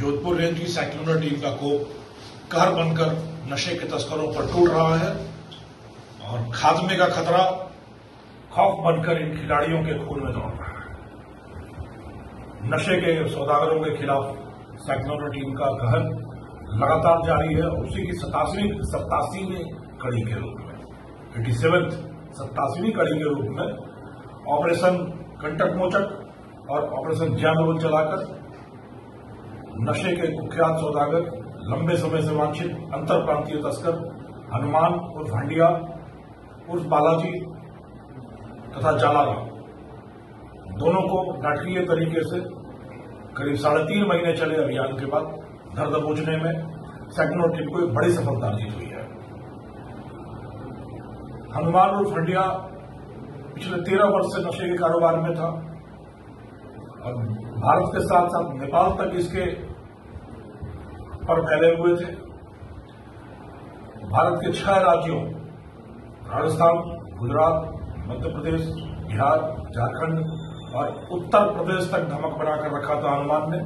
Jodhpur range की साइक्लोनर team का कोप कहर बनकर नशे के तस्करों पर टूट रहा है और खात्मे का खतरा खौफ बनकर इन खिलाड़ियों के खून में दौड़ रहा है। नशे के सौदागरों के खिलाफ साइक्लोनर टीम का कहर लगातार जारी है। उसी की 87वीं कड़ी के रूप में 87वीं कड़ी के रूप में ऑपरेशन कंटक मोचक और ऑपरेशन जैम चलाकर नशे के कुख्यात सौदागर, लंबे समय से वांछित अंतर प्रांतीय तस्कर हनुमान उर्फ हंडिया उर्फ बालाजी तथा जालाराम, दोनों को नाटकीय तरीके से करीब 3.5 महीने चले अभियान के बाद धर दबोचने में साइक्लोनर टीम को एक बड़ी सफलता अर्जित हुई है। हनुमान उर्फ हंडिया पिछले 13 वर्ष से नशे के कारोबार में था और भारत के साथ साथ नेपाल तक इसके पर फैले हुए थे। भारत के 6 राज्यों राजस्थान, गुजरात, मध्य प्रदेश, बिहार, झारखंड और उत्तर प्रदेश तक धमक बनाकर रखा था हनुमान ने।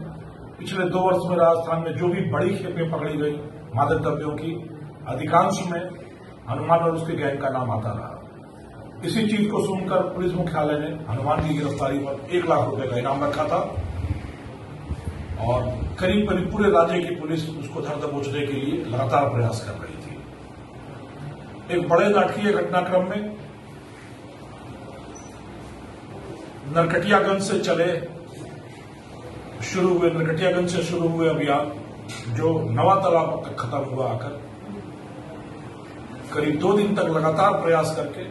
पिछले 2 वर्ष में राजस्थान में जो भी बड़ी खेपें पकड़ी गई मादक द्रव्यों की, अधिकांश में हनुमान और उसके गैंग का नाम आता रहा। इसी चीज को सुनकर पुलिस मुख्यालय ने हनुमान की गिरफ्तारी पर 1 लाख रुपए का इनाम रखा था और करीब पूरे राज्य की पुलिस उसको धर दबोचने के लिए लगातार प्रयास कर रही थी। एक बड़े नाटकीय घटनाक्रम में नरकटियागंज से शुरू हुए अभियान जो नवा तालाब तक खत्म हुआ आकर करीब 2 दिन तक लगातार प्रयास करके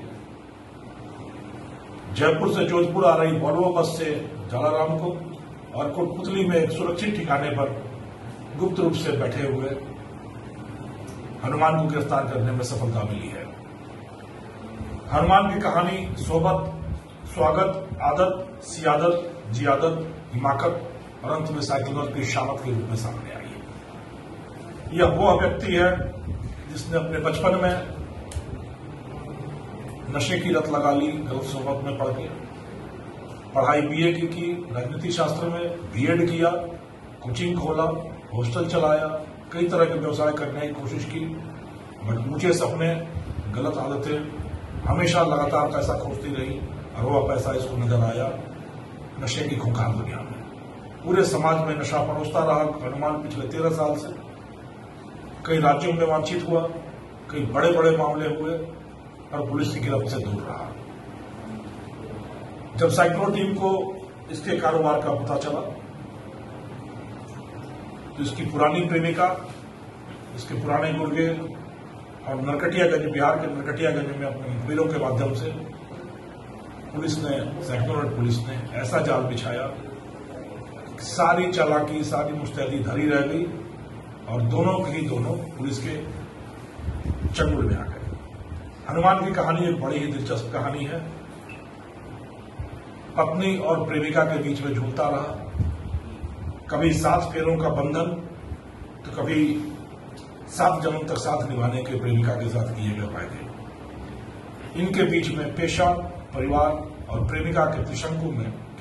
जयपुर से जोधपुर आ रही वॉल्वो बस से जालाराम को और कोटपुतली में एक सुरक्षित ठिकाने पर गुप्त रूप से बैठे हुए हनुमान को गिरफ्तार करने में सफलता मिली है। हनुमान की कहानी सोबत, स्वागत, आदत, सियादत, जियादत, हिमाकत और अंत में साइक्लोनर की शामत के रूप में सामने आई है। यह वो व्यक्ति है जिसने अपने बचपन में नशे की लत लगा ली, गलत सोबत में पड़ के पढ़ाई बीए की, राजनीति शास्त्र में बीएड किया, कोचिंग खोला, हॉस्टल चलाया, कई तरह के व्यवसाय करने की कोशिश की, बट ऊंचे सपने, गलत आदतें, हमेशा लगातार पैसा खोजती रही और वह पैसा इसको नजर आया नशे की खूंखार दुनिया में। पूरे समाज में नशा परोसता रहा हनुमान पिछले 13 साल से। कई राज्यों में वांछित हुआ, कई बड़े बड़े मामले हुए और पुलिस की गिरफ्त से दूर रहा। जब साइक्लोनर टीम को इसके कारोबार का पता चला तो इसकी पुरानी प्रेमिका, इसके पुराने गुर्गे और नरकटियागंज, बिहार के नरकटियागंज में अपने मुखबिरों के माध्यम से साइक्लोनर पुलिस ने ऐसा जाल बिछाया, सारी चालाकी, सारी मुस्तैदी धरी रह गई और दोनों पुलिस के चंगुल में आ गए। हनुमान की कहानी एक बड़ी ही दिलचस्प कहानी है। पत्नी और प्रेमिका के बीच में झूलता रहा, कभी 7 फेरों का बंधन तो कभी 7 जन्म तक साथ निभाने के प्रेमिका के साथ किए गए वायदे। इनके बीच में पेशा, परिवार और प्रेमिका के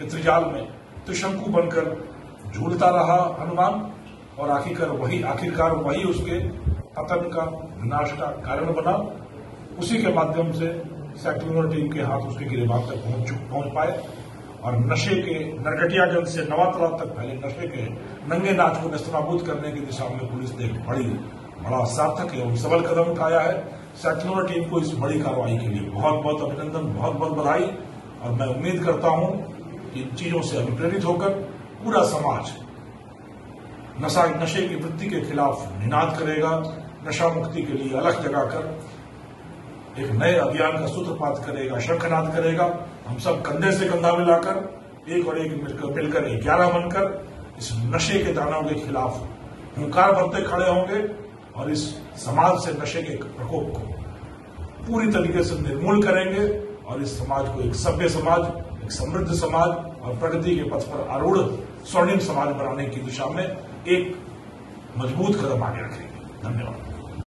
त्रिजाल में त्रिशंकु बनकर झूलता रहा हनुमान और आखिरकार वही उसके पतन का, विनाश का कारण बना। उसी के माध्यम से साइक्लोनर टीम के हाथ उसके गिरबान तक पहुंच पाए और नशे के नरकटियागंज से नवा तालाब तक फैले नशे के नंगे नाच को नेस्तनाबूद करने की दिशा में पुलिस ने एक बड़ा सार्थक एवं सबल कदम उठाया है। साइक्लोनर टीम को इस बड़ी कार्रवाई के लिए बहुत बहुत अभिनंदन, बहुत बहुत बधाई और मैं उम्मीद करता हूं कि इन चीजों से अभिप्रेरित होकर पूरा समाज नशे की वृत्ति के खिलाफ निनाद करेगा, नशा मुक्ति के लिए अलख जगाकर एक नए अभियान का सूत्रपात करेगा, शंखनाद करेगा। हम सब कंधे से कंधा मिलाकर एक मिलकर 11 बनकर इस नशे के दानव के खिलाफ हुंकार भरते खड़े होंगे और इस समाज से नशे के प्रकोप को पूरी तरीके से निर्मूल करेंगे और इस समाज को एक सभ्य समाज, एक समृद्ध समाज और प्रगति के पथ पर आरूढ़ स्वर्णिम समाज बनाने की दिशा में एक मजबूत कदम आगे रखेंगे। धन्यवाद।